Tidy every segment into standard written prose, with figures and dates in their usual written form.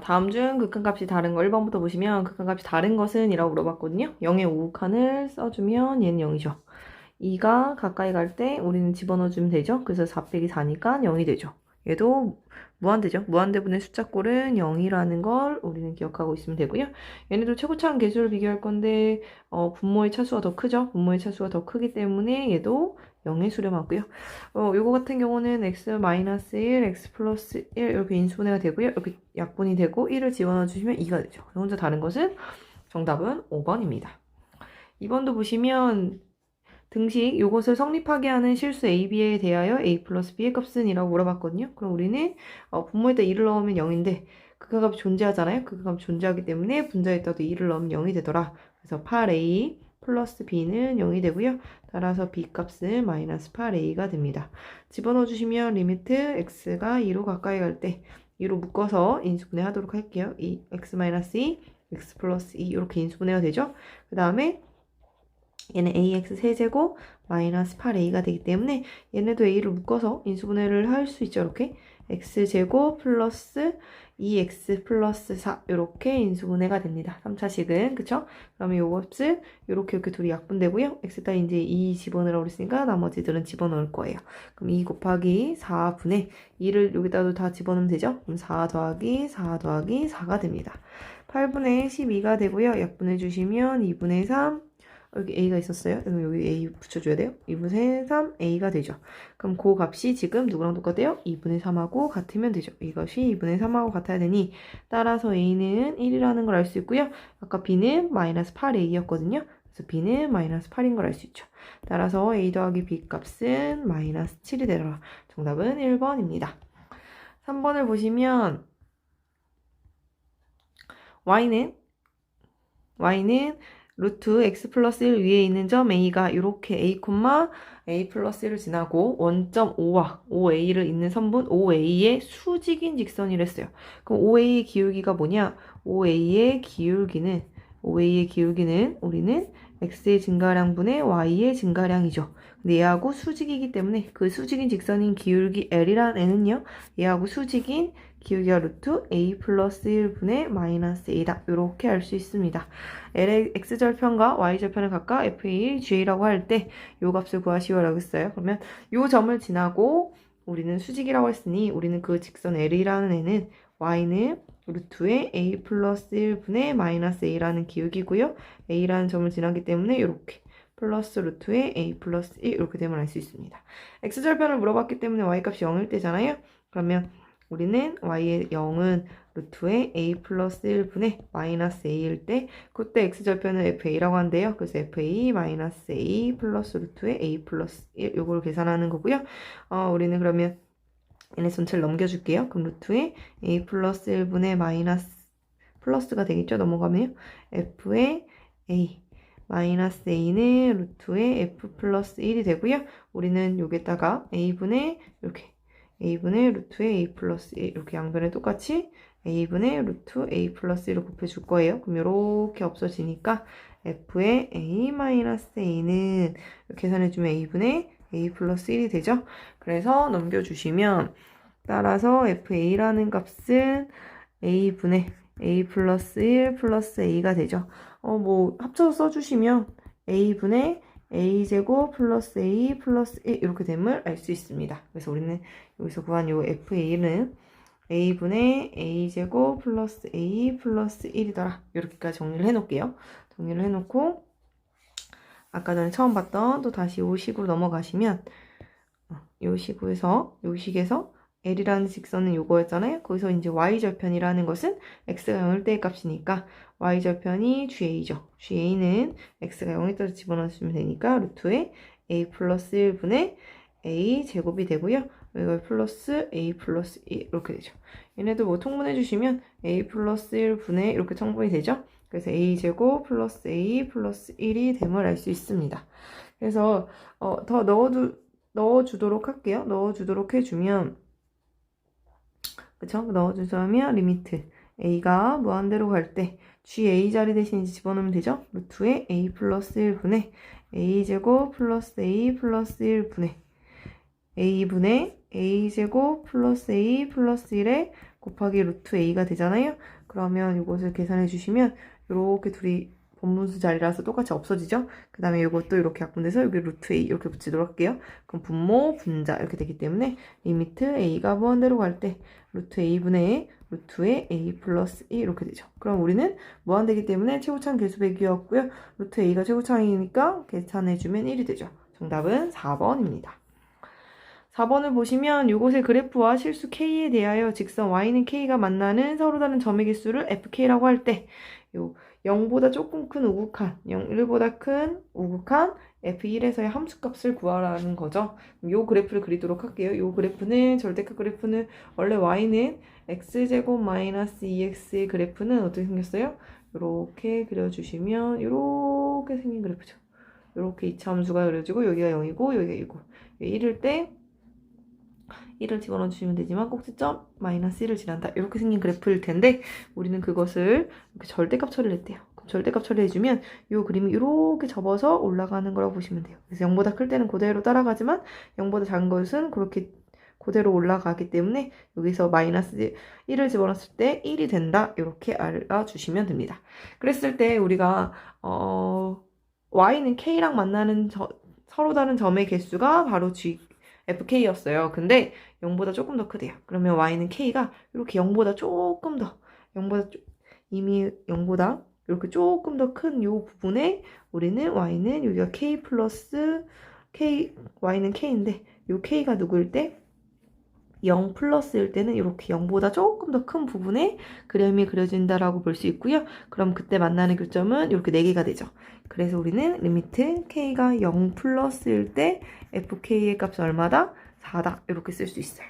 다음 중 극한값이 다른 거 1번부터 보시면 극한값이 다른 것은 이라고 물어봤거든요. 0의 우극한을 써주면 얘는 0이죠. 2가 가까이 갈 때 우리는 집어넣어주면 되죠. 그래서 4 빼기 4니까 0이 되죠. 얘도 무한대죠. 무한대분의 숫자꼴은 0이라는 걸 우리는 기억하고 있으면 되고요. 얘네도 최고차항 계수를 비교할 건데 분모의 차수가 더 크죠. 분모의 차수가 더 크기 때문에 얘도 0에 수렴하고요. 요거 같은 경우는 x-1, x 플러스 1 이렇게 인수분해가 되고요. 이렇게 약분이 되고 1을 집어넣어 주시면 2가 되죠. 혼자 다른 것은 정답은 5번입니다. 2번도 보시면 등식 요것을 성립하게 하는 실수 a, b에 대하여 a 플러스 b의 값은 이라고 물어봤거든요. 그럼 우리는 분모에다 2를 넣으면 0인데 극한값이 존재하잖아요. 극한값이 존재하기 때문에 분자에다도 2를 넣으면 0이 되더라. 그래서 8a 플러스 b는 0이 되고요. 따라서 b 값은 마이너스 8a가 됩니다. 집어넣어 주시면 리미트 x가 2로 가까이 갈 때 2로 묶어서 인수분해 하도록 할게요. x-2, x 플러스 2 이렇게 인수분해가 되죠. 그 다음에 얘는 ax 세제곱 마이너스 8a가 되기 때문에 얘네도 a를 묶어서 인수분해를 할 수 있죠. 이렇게 x제곱 플러스 2x 플러스 4 이렇게 인수분해가 됩니다. 3차식은 그쵸? 그러면 요 값을 이렇게 둘이 약분되고요. x다 이제 2 집어넣으라고 그랬으니까 나머지들은 집어넣을 거예요. 그럼 2 곱하기 4분의 2를 여기다도 다 집어넣으면 되죠? 그럼 4 더하기 4 더하기 4가 됩니다. 8분의 12가 되고요. 약분해 주시면 2분의 3 여기 a가 있었어요. 그럼 여기 a 붙여줘야 돼요. 2분의 3a가 되죠. 그럼 그 값이 지금 누구랑 똑같아요? 2분의 3하고 같으면 되죠. 이것이 2분의 3하고 같아야 되니 따라서 a는 1이라는 걸 알 수 있고요. 아까 b는 마이너스 8a였거든요. 그래서 b는 마이너스 8인 걸 알 수 있죠. 따라서 a 더하기 b 값은 마이너스 7이 되더라. 정답은 1번입니다. 3번을 보시면 y는 루트 x 플러스 1 위에 있는 점 a가 이렇게 a, a 플러스 1을 지나고 원점 5와 5a를 잇는 선분 5a의 수직인 직선이랬어요. 그럼 5a의 기울기가 뭐냐? 5a의 기울기는 우리는 x의 증가량분의 y의 증가량이죠. 근데 얘하고 수직이기 때문에 그 수직인 직선인 기울기 l이라는 애는요. 얘하고 수직인 기울기가 루트 a 플러스 1분의 마이너스 a다. 이렇게 알 수 있습니다. L의 x절편과 y절편을 각각 fa, ga라고 할 때 이 값을 구하시오라고 했어요. 그러면 이 점을 지나고 우리는 수직이라고 했으니 우리는 그 직선 L이라는 애는 y는 루트의 a 플러스 1분의 마이너스 a라는 기울기고요. a라는 점을 지나기 때문에 이렇게 플러스 루트의 a 플러스 1 이렇게 되면 알 수 있습니다. x절편을 물어봤기 때문에 y값이 0일 때잖아요. 그러면 우리는 y의 0은 루트의 a 플러스 1분의 마이너스 a일 때 그때 x절편은 fa라고 한대요. 그래서 fa 마이너스 a 플러스 루트의 a 플러스 1 요걸 계산하는 거고요. 우리는 그러면 얘네 전체를 넘겨줄게요. 그럼 루트의 a 플러스 1분의 마이너스 플러스가 되겠죠. 넘어가면요. f의 a 마이너스 a는 루트의 f 플러스 1이 되고요. 우리는 여기다가 a분의 이렇게 a분의 루트의 a 플러스 1 이렇게 양변에 똑같이 a분의 루트 a 플러스 1을 곱해줄 거예요. 그럼 이렇게 없어지니까 f의 a 마이너스 a는 이렇게 계산해주면 a분의 a 플러스 1이 되죠. 그래서 넘겨주시면 따라서 fa라는 값은 a분의 a 플러스 1 플러스 a가 되죠. 뭐 합쳐서 써주시면 a분의 a제곱 플러스 a 플러스 1 이렇게 됨을 알 수 있습니다. 그래서 우리는 여기서 구한 요 fa는 a분의 a제곱 플러스 a 플러스 1이더라. 이렇게까지 정리를 해놓을게요. 정리를 해놓고 아까 전에 처음 봤던 또 다시 요 식으로 넘어가시면 요 식에서 L이라는 직선은 요거였잖아요. 거기서 이제 Y절편이라는 것은 X가 0일 때의 값이니까 Y절편이 GA죠. GA는 X가 0일 때로 집어넣으시면 되니까 루트에 A 플러스 1분의 A 제곱이 되고요. 이걸 플러스 A 플러스 1 이렇게 되죠. 얘네도 뭐 통분해 주시면 A 플러스 1분의 이렇게 통분이 되죠. 그래서 A 제곱 플러스 A 플러스 1이 됨을 알 수 있습니다. 그래서 더 넣어주도록 할게요. 넣어주도록 해주면 그쵸? 넣어주자면 리미트 a가 무한대로 갈 때 ga 자리 대신 이제 집어넣으면 되죠? 루트에 a 플러스 1분의 a제곱 플러스 a 플러스 1분의 a분의 a제곱 플러스 a 플러스 1의 곱하기 루트 a가 되잖아요. 그러면 이것을 계산해 주시면 이렇게 둘이 본분수 자리라서 똑같이 없어지죠. 그 다음에 이것도 이렇게 약분돼서 여기 루트 a 이렇게 붙이도록 할게요. 그럼 분모 분자 이렇게 되기 때문에 리미트 a가 무한대로 갈 때 루트 a분의 루트의 a 플러스 2 이렇게 되죠. 그럼 우리는 무한대기 때문에 최고차는 개수배기였고요. 루트 a가 최고차이니까 계산해주면 1이 되죠. 정답은 4번입니다. 4번을 보시면 이곳의 그래프와 실수 k에 대하여 직선 y는 k가 만나는 서로 다른 점의 개수를 fk라고 할 때 0보다 조금 큰 우극한, 1보다 큰 우극한 f1에서의 함수값을 구하라는 거죠. 이 그래프를 그리도록 할게요. 이 그래프는 절대값 그래프는 원래 y는 x제곱 마이너스 2x의 그래프는 어떻게 생겼어요? 이렇게 그려주시면 이렇게 생긴 그래프죠. 이렇게 이차 함수가 그려지고 여기가 0이고 여기가 1이고 1일 때 1을 집어넣어 주시면 되지만 꼭지점 마이너스 1을 지난다. 이렇게 생긴 그래프일 텐데 우리는 그것을 이렇게 절대값 처리를 했대요. 그럼 절대값 처리해주면 이 그림이 이렇게 접어서 올라가는 거라고 보시면 돼요. 그래서 0보다 클 때는 그대로 따라가지만 0보다 작은 것은 그렇게 그대로 올라가기 때문에 여기서 마이너스 1을 집어넣었을 때 1이 된다. 이렇게 알아주시면 됩니다. 그랬을 때 우리가 y는 k랑 만나는 서로 다른 점의 개수가 바로 fk였어요. 근데 0보다 조금 더 크대요. 그러면 y는 k가 이렇게 0보다 조금 더 이미 0보다 이렇게 조금 더 큰 이 부분에 우리는 y는 여기가 k 플러스 k y는 k인데 이 k가 누구일 때 0 플러스일 때는 이렇게 0보다 조금 더 큰 부분에 그림이 그려진다라고 볼 수 있고요. 그럼 그때 만나는 교점은 이렇게 4개가 되죠. 그래서 우리는 리미트 k가 0 플러스일 때 fk의 값은 얼마다? 4다. 이렇게 쓸 수 있어요.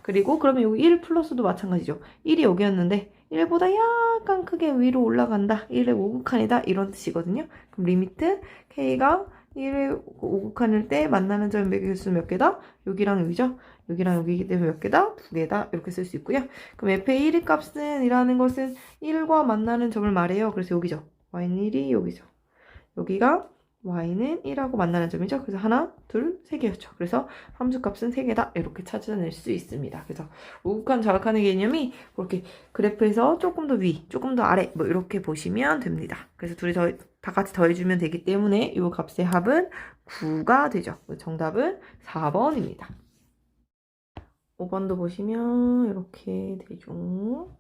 그리고 그러면 여기 1 플러스도 마찬가지죠. 1이 여기였는데 1보다 약간 크게 위로 올라간다. 1의 5극한이다. 이런 뜻이거든요. 그럼 리미트 k가 1의 5극한일 때 만나는 점의 개수 몇 개다? 여기랑 여기죠. 여기랑 여기이기 때문에 몇 개다? 2개다. 이렇게 쓸 수 있고요. 그럼 f의 1의 값은 이라는 것은 1과 만나는 점을 말해요. 그래서 여기죠. y는 1이 여기죠. 여기가 y는 1하고 만나는 점이죠. 그래서 하나, 둘, 3개였죠. 그래서 함수값은 3개다. 이렇게 찾아낼 수 있습니다. 그래서 우극한 자극하는 개념이 그렇게 그래프에서 조금 더 위, 조금 더 아래 뭐 이렇게 보시면 됩니다. 그래서 둘이 다 같이 더해주면 되기 때문에 이 값의 합은 9가 되죠. 정답은 4번입니다. 5번도 보시면 이렇게 되죠.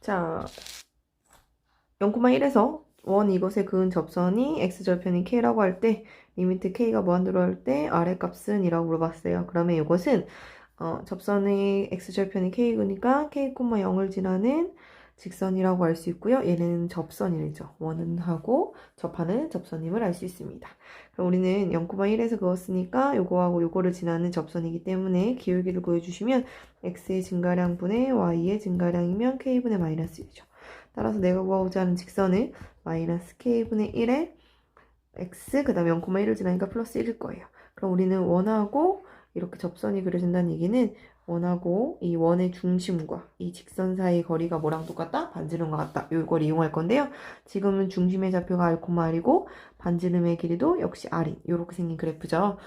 자, 0,1에서 원 이것에 그은 접선이 x절편인 k라고 할 때 리미트 k가 무한대로 할 때 아래 값은 이라고 물어봤어요. 그러면 이것은 접선의 x절편이 k니까 k, 0을 지나는 직선이라고 알 수 있고요. 얘는 접선이죠. 원은 하고 접하는 접선임을 알 수 있습니다. 그럼 우리는 0,1에서 그었으니까 요거하고 요거를 지나는 접선이기 때문에 기울기를 구해주시면 x의 증가량분의 y의 증가량이면 k분의 마이너스 1이죠. 따라서 내가 구하고자 하는 직선은 마이너스 k분의 1에 x 그 다음에 0,1을 지나니까 플러스 1일 거예요. 그럼 우리는 원하고 이렇게 접선이 그려진다는 얘기는 원하고 이 원의 중심과 이 직선 사이의 거리가 뭐랑 똑같다? 반지름과 같다. 이걸 이용할 건데요. 지금은 중심의 좌표가 r, r이고 반지름의 길이도 역시 r인 이렇게 생긴 그래프죠.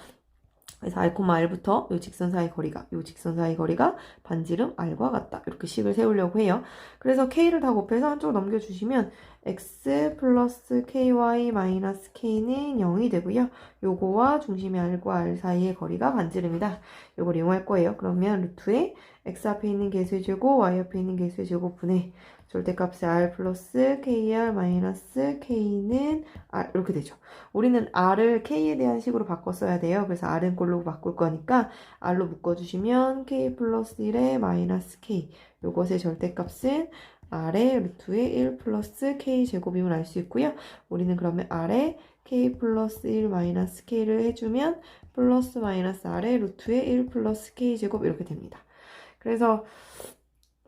그래서 r, r부터 이 직선 사이 거리가 반지름 r과 같다. 이렇게 식을 세우려고 해요. 그래서 k를 다 곱해서 한쪽으로 넘겨주시면 x 플러스 ky 마이너스 k는 0이 되고요. 요거와 중심의 r과 r 사이의 거리가 반지름이다. 요걸 이용할 거예요. 그러면 루트에 x 앞에 있는 개수의 제곱, y 앞에 있는 개수의 제곱분의 절대값의 r 플러스 kr 마이너스 k는 r 이렇게 되죠. 우리는 r을 k에 대한 식으로 바꿔 써야 돼요. 그래서 r은 꼴로 바꿀 거니까 r로 묶어주시면 k 플러스 1에 마이너스 k 요것의 절대값은 r의 루트의 1 플러스 k 제곱임을 알 수 있고요. 우리는 그러면 r에 k 플러스 1 마이너스 k를 해주면 플러스 마이너스 r의 루트의 1 플러스 k 제곱 이렇게 됩니다. 그래서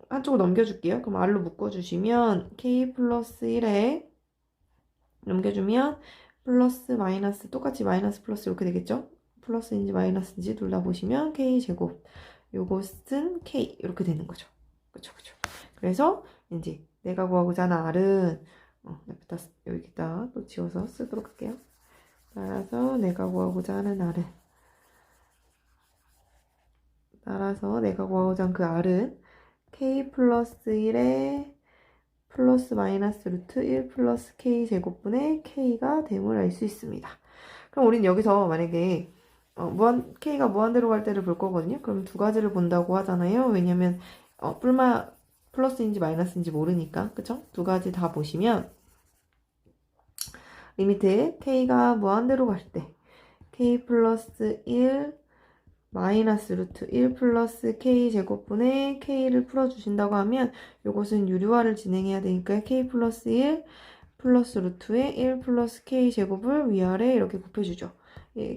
한쪽으로 넘겨줄게요. 그럼 r로 묶어주시면 k 플러스 1에 넘겨주면 플러스 마이너스 똑같이 마이너스 플러스 이렇게 되겠죠? 플러스인지 마이너스인지 둘 다 보시면 k 제곱 요것은 k 이렇게 되는 거죠. 그쵸. 그래서 이제 내가 구하고자 하는 r은 여기다 또 지워서 쓰도록 할게요. 따라서 내가 구하고자 하는 r은 그 r은 k 플러스 1에 플러스 마이너스 루트 1 플러스 k 제곱분의 k가 됨을 알 수 있습니다. 그럼 우린 여기서 만약에 k가 무한대로 갈 때를 볼 거거든요. 그럼 두 가지를 본다고 하잖아요. 왜냐면 플러스인지 마이너스인지 모르니까. 그쵸? 두 가지 다 보시면 리미트 k가 무한대로 갈 때 k 플러스 1 마이너스 루트 1 플러스 k 제곱분의 k를 풀어주신다고 하면 이것은 유리화를 진행해야 되니까 k 플러스 1 플러스 루트에 1 플러스 k 제곱을 위아래 이렇게 곱해주죠.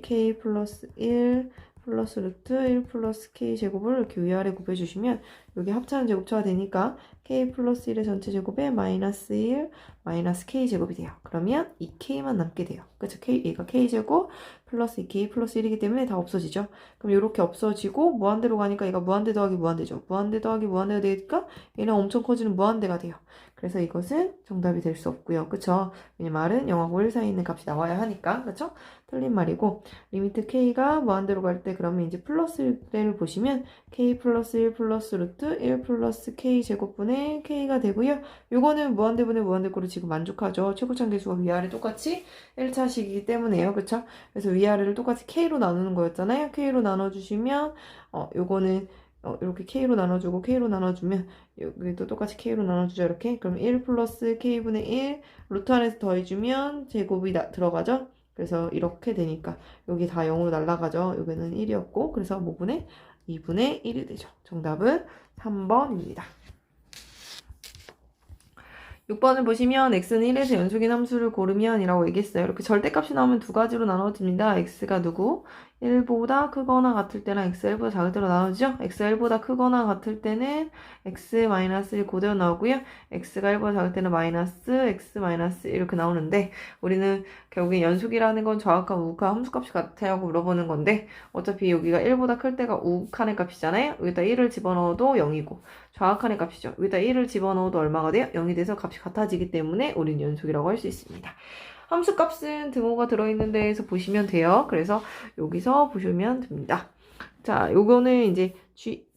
k 플러스 1 플러스 루트 1 플러스 k 제곱을 이렇게 위아래 곱해주시면 여기 합차는 제곱처가 되니까 k 플러스 1의 전체 제곱에 마이너스 1 마이너스 k 제곱이 돼요. 그러면 이 k만 남게 돼요. 그쵸? 얘가 k 제곱 플러스 2k 플러스 1이기 때문에 다 없어지죠. 그럼 이렇게 없어지고 무한대로 가니까 얘가 무한대 더하기 무한대죠. 무한대 더하기 무한대가 되니까 얘는 엄청 커지는 무한대가 돼요. 그래서 이것은 정답이 될 수 없고요. 그쵸? 왜냐면 R은 0하고 1 사이에 있는 값이 나와야 하니까. 그쵸? 틀린 말이고 리미트 k가 무한대로 갈 때 그러면 이제 플러스를 보시면 k 플러스 1 플러스 루트 1 플러스 k 제곱분의 k가 되고요. 요거는 무한대분의 무한대꼴로 지금 만족하죠. 최고차계수가 위아래 똑같이 1차식이기 때문에요. 그쵸? 그래서 위아래를 똑같이 k로 나누는 거였잖아요. k로 나눠주시면 요거는 이렇게 k로 나눠주고 k로 나눠주면 여기도 똑같이 k로 나눠주죠. 이렇게 그럼 1 플러스 k분의 1 루트 안에서 더해주면 제곱이 들어가죠. 그래서 이렇게 되니까 여기 다 0으로 날아가죠. 여기는 1이었고 그래서 5분의 2분의 1이 되죠. 정답은 3번입니다. 6번을 보시면 x는 1에서 연속인 함수를 고르면 이라고 얘기했어요. 이렇게 절대값이 나오면 두 가지로 나눠집니다. x가 누구? 1보다 크거나 같을 때랑 x가 1보다 작을 때로 나눠지죠? x가 1보다 크거나 같을 때는 x-1 그대로 나오고요. x가 1보다 작을 때는 마이너스 x-1 이렇게 나오는데 우리는 결국에 연속이라는 건 정확한 우극한 함수값이 같아요 물어보는 건데 어차피 여기가 1보다 클 때가 우극한의 값이잖아요. 여기다 1을 집어넣어도 0이고 정확한의 값이죠. 여기다 1을 집어넣어도 얼마가 돼요? 0이 돼서 값이 같아지기 때문에 우리는 연속이라고 할 수 있습니다. 함수값은 등호가 들어있는 데에서 보시면 돼요. 그래서 여기서 보시면 됩니다. 자, 요거는 이제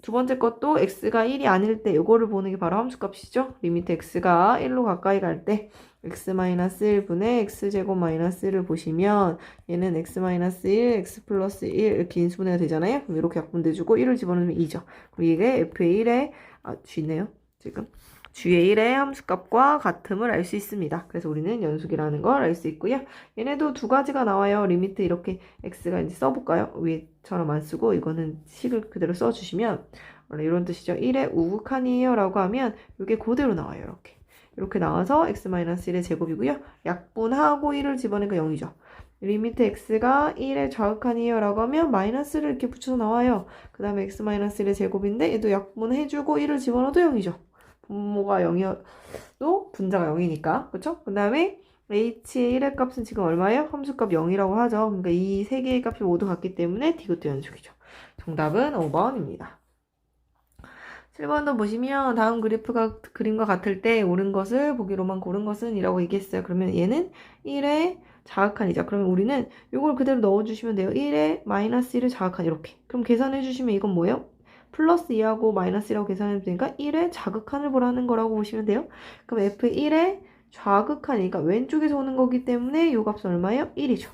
두 번째 것도 x가 1이 아닐 때 요거를 보는 게 바로 함수값이죠. 리미트 x가 1로 가까이 갈 때 x-1분의 x제곱 마이너스 1을 보시면 얘는 x-1, x 플러스 1 이렇게 인수분해가 되잖아요. 그럼 이렇게 약분돼주고 1을 집어넣으면 2죠. 그럼 이게 f의 1에 G네요. 지금 G의 1의 함수값과 같음을 알 수 있습니다. 그래서 우리는 연속이라는 걸 알 수 있고요. 얘네도 두 가지가 나와요. 리미트 이렇게 x가 이제 써볼까요? 위에처럼 안 쓰고 이거는 식을 그대로 써주시면 원래 이런 뜻이죠. 1의 우극한이에요 라고 하면 이게 그대로 나와요. 이렇게 나와서 x-1의 제곱이고요. 약분하고 1을 집어내니까 0이죠. 리미트 x가 1의 좌극한이에요 라고 하면 마이너스를 이렇게 붙여서 나와요. 그 다음에 x-1의 제곱인데 얘도 약분해주고 1을 집어넣어도 0이죠. 분모가 0이어도 분자가 0이니까 그쵸? 그 다음에 h의 1의 값은 지금 얼마예요? 함수값 0이라고 하죠. 그러니까 이 세 개의 값이 모두 같기 때문에 이것도 연속이죠. 정답은 5번입니다. 7번도 보시면 다음 그림과 같을 때 옳은 것을 보기로만 고른 것은 이라고 얘기했어요. 그러면 얘는 1의 자극한이죠. 그러면 우리는 이걸 그대로 넣어주시면 돼요. 1의 마이너스 1의 자극한 이렇게. 그럼 계산해주시면 이건 뭐예요? 플러스 2하고 마이너스 1하고 계산해도 되니까 1의 자극한을 보라는 거라고 보시면 돼요. 그럼 f1의 좌극한이니까 왼쪽에서 오는 거기 때문에 이 값은 얼마예요? 1이죠.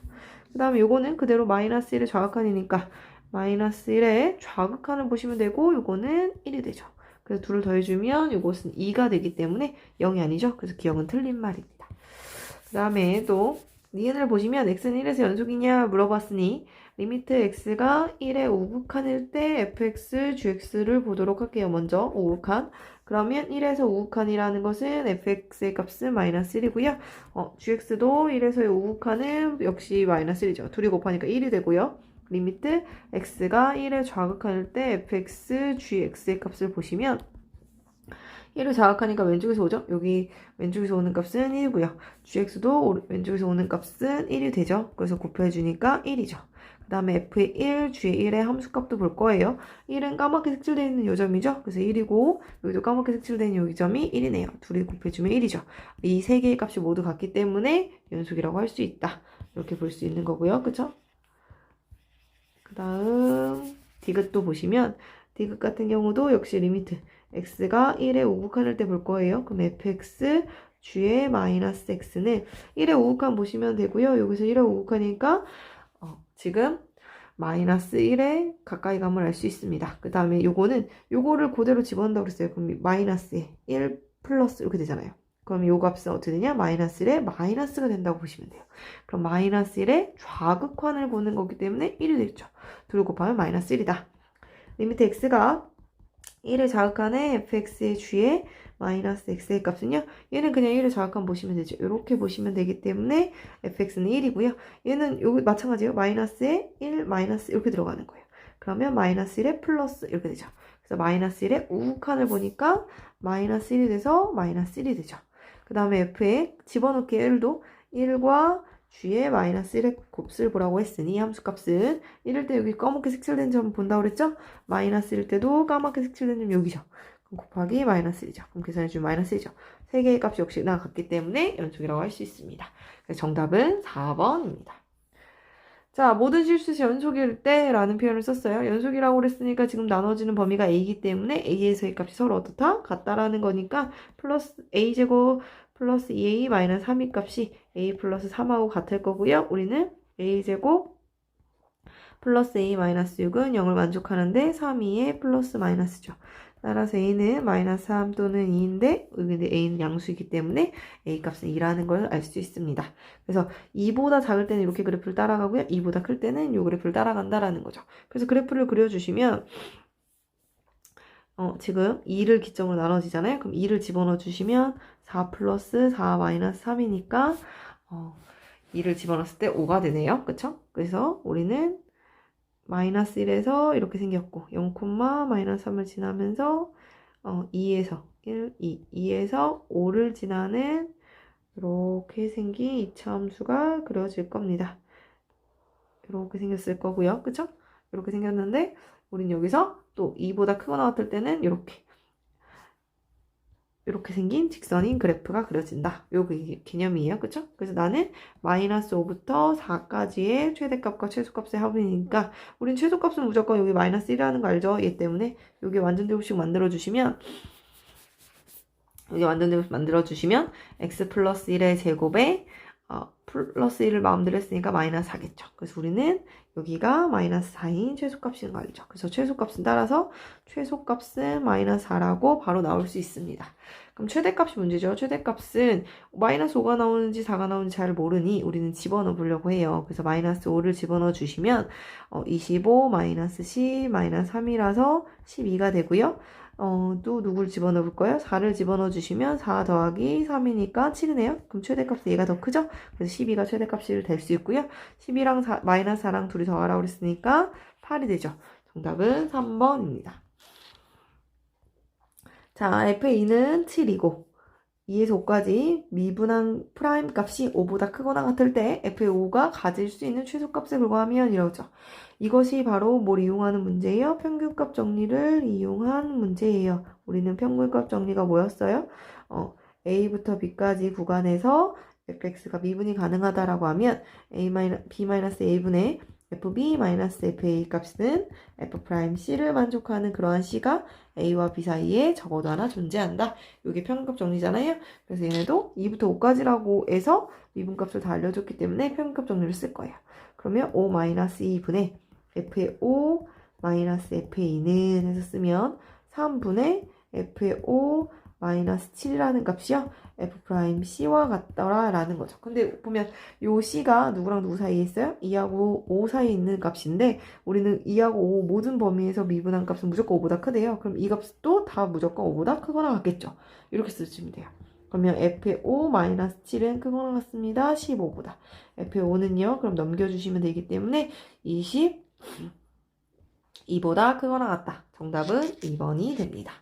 그 다음에 요거는 그대로 마이너스 1의 좌극한이니까 마이너스 1의 좌극한을 보시면 되고 요거는 1이 되죠. 그래서 둘을 더해주면 요것은 2가 되기 때문에 0이 아니죠. 그래서 기억은 틀린 말입니다. 그 다음에 또 니은을 보시면 x는 1에서 연속이냐 물어봤으니 리미트 x가 1의 우극한일 때 fx, gx를 보도록 할게요. 먼저 우극한. 그러면 1에서 우극한이라는 것은 fx의 값은 마이너스 1이고요. gx도 1에서의 우극한은 역시 마이너스 1이죠. 둘이 곱하니까 1이 되고요. 리미트 x가 1의 좌극한일 때 fx, gx의 값을 보시면 1을 자극하니까 왼쪽에서 오죠? 여기 왼쪽에서 오는 값은 1이고요. gx도 왼쪽에서 오는 값은 1이 되죠. 그래서 곱해주니까 1이죠. 그 다음에 f의 1, g의 1의 함수값도 볼 거예요. 1은 까맣게 색칠되어 있는 요점이죠. 그래서 1이고 여기도 까맣게 색칠되어 있는 요점이 1이네요. 둘이 곱해주면 1이죠. 이 세 개의 값이 모두 같기 때문에 연속이라고 할 수 있다. 이렇게 볼 수 있는 거고요. 그쵸? 그 다음 디귿도 보시면 디귿 같은 경우도 역시 리미트 x가 1에 우극한일 때 볼 거예요. 그럼 fx g의 마이너스 x는 1에 우극한 보시면 되고요. 여기서 1에 우극하니까 지금 마이너스 1에 가까이 감을 알 수 있습니다. 그 다음에 요거를 그대로 집어넣는다고 그랬어요. 그럼 마이너스에 1 플러스 이렇게 되잖아요. 그럼 요 값은 어떻게 되냐? 마이너스 1에 마이너스가 된다고 보시면 돼요. 그럼 마이너스 1에 좌극환을 보는 거기 때문에 1이 되겠죠. 둘 곱하면 마이너스 1이다. 리미트 x가 1을 자극하는 fx의 g의 마이너스 x의 값은요. 얘는 그냥 1을 자극한 보시면 되죠. 이렇게 보시면 되기 때문에 fx는 1이고요. 얘는 여기 마찬가지예요. 마이너스에 1, 마이너스 이렇게 들어가는 거예요. 그러면 마이너스 1에 플러스 이렇게 되죠. 그래서 마이너스 1에 우극한을 보니까 마이너스 1이 돼서 마이너스 1이 되죠. 그 다음에 f에 집어넣기에 1도 1과 g의 마이너스 1의 곱을 보라고 했으니 함수값은 1일 때 여기 까맣게 색칠된 점 본다고 그랬죠? 마이너스일 때도 까맣게 색칠된 점 여기죠. 그럼 곱하기 마이너스 1이죠. 그럼 계산해주면 마이너스 1이죠. 세 개의 값이 역시나 같기 때문에 연속이라고 할 수 있습니다. 그래서 정답은 4번입니다. 자, 모든 실수시 연속일 때 라는 표현을 썼어요. 연속이라고 그랬으니까 지금 나눠지는 범위가 a이기 때문에 a에서의 값이 서로 어떻다? 같다라는 거니까 플러스 a제곱 플러스 2a 마이너스 3의 값이 a 플러스 3하고 같을 거고요. 우리는 a제곱 플러스 a 마이너스 6은 0을 만족하는데 3, 2의 플러스 마이너스죠. 따라서 a는 마이너스 3 또는 2인데 여기 a는 양수이기 때문에 a 값은 2라는 걸 알 수 있습니다. 그래서 2보다 작을 때는 이렇게 그래프를 따라가고요. 2보다 클 때는 이 그래프를 따라간다라는 거죠. 그래서 그래프를 그려주시면 지금 2를 기점으로 나눠지잖아요. 그럼 2를 집어넣어 주시면 4 플러스 4 마이너스 3이니까 2를 집어넣었을 때 5가 되네요. 그쵸? 그래서 우리는 마이너스 1에서 이렇게 생겼고 0, 마이너스 3을 지나면서 2에서 1, 2에서 5를 지나는 이렇게 생긴 이차함수가 그려질 겁니다. 이렇게 생겼을 거고요. 그쵸? 이렇게 생겼는데 우린 여기서 또 2보다 크거나 같을 때는 이렇게 생긴 직선인 그래프가 그려진다. 요게 개념이에요. 그쵸? 그래서 나는 마이너스 5부터 4까지의 최대값과 최소값의 합이니까 우린 최소값은 무조건 여기 마이너스 1이라는 거 알죠? 얘 때문에 여기 완전제곱식 만들어주시면 x 플러스 1의 제곱에 플러스 1을 마음대로 했으니까 마이너스 4겠죠. 그래서 우리는 여기가 마이너스 4인 최소값인 거 알죠. 그래서 최소값은 따라서 최소값은 마이너스 4라고 바로 나올 수 있습니다. 그럼 최대값이 문제죠. 최대값은 마이너스 5가 나오는지 4가 나오는지 잘 모르니 우리는 집어넣어 보려고 해요. 그래서 마이너스 5를 집어넣어 주시면 25 마이너스 10 마이너스 3이라서 12가 되고요. 또 누구를 집어넣어 볼까요? 4를 집어넣어 주시면 4 더하기 3이니까 7이네요. 그럼 최대값은 얘가 더 크죠? 그래서 12가 최대값이 될 수 있고요. 12랑 마이너스 4랑 둘이 더하라고 그랬으니까 8이 되죠. 정답은 3번입니다. 자, fA는 7이고 2에서 5까지 미분한 프라임 값이 5보다 크거나 같을 때 f의 5가 가질 수 있는 최소값에 불과하면 이러죠. 이것이 바로 뭘 이용하는 문제예요? 평균값 정리를 이용한 문제예요. 우리는 평균값 정리가 뭐였어요? A부터 B까지 구간에서 fx가 미분이 가능하다라고 하면 b-a분의 fb-fa 값은 f'c를 만족하는 그러한 c가 a와 b 사이에 적어도 하나 존재한다. 이게 평균값 정리잖아요. 그래서 얘네도 2부터 5까지라고 해서 미분값을 다 알려줬기 때문에 평균값 정리를 쓸 거예요. 그러면 5-2분의 f의 5 마이너스 fa는 해서 쓰면 3분의 f의 5 마이너스 7이라는 값이요. f'c와 같더라 라는 거죠. 근데 보면 요 c가 누구랑 누구 사이에 있어요? 2하고 5 사이에 있는 값인데 우리는 2하고 5 모든 범위에서 미분한 값은 무조건 5보다 크대요. 그럼 이 값도 다 무조건 5보다 크거나 같겠죠. 이렇게 쓰시면 돼요. 그러면 f의 5 마이너스 7은 크거나 같습니다. 15보다. f의 5는요. 그럼 넘겨주시면 되기 때문에 22보다 크거나 같다. 정답은 2번이 됩니다.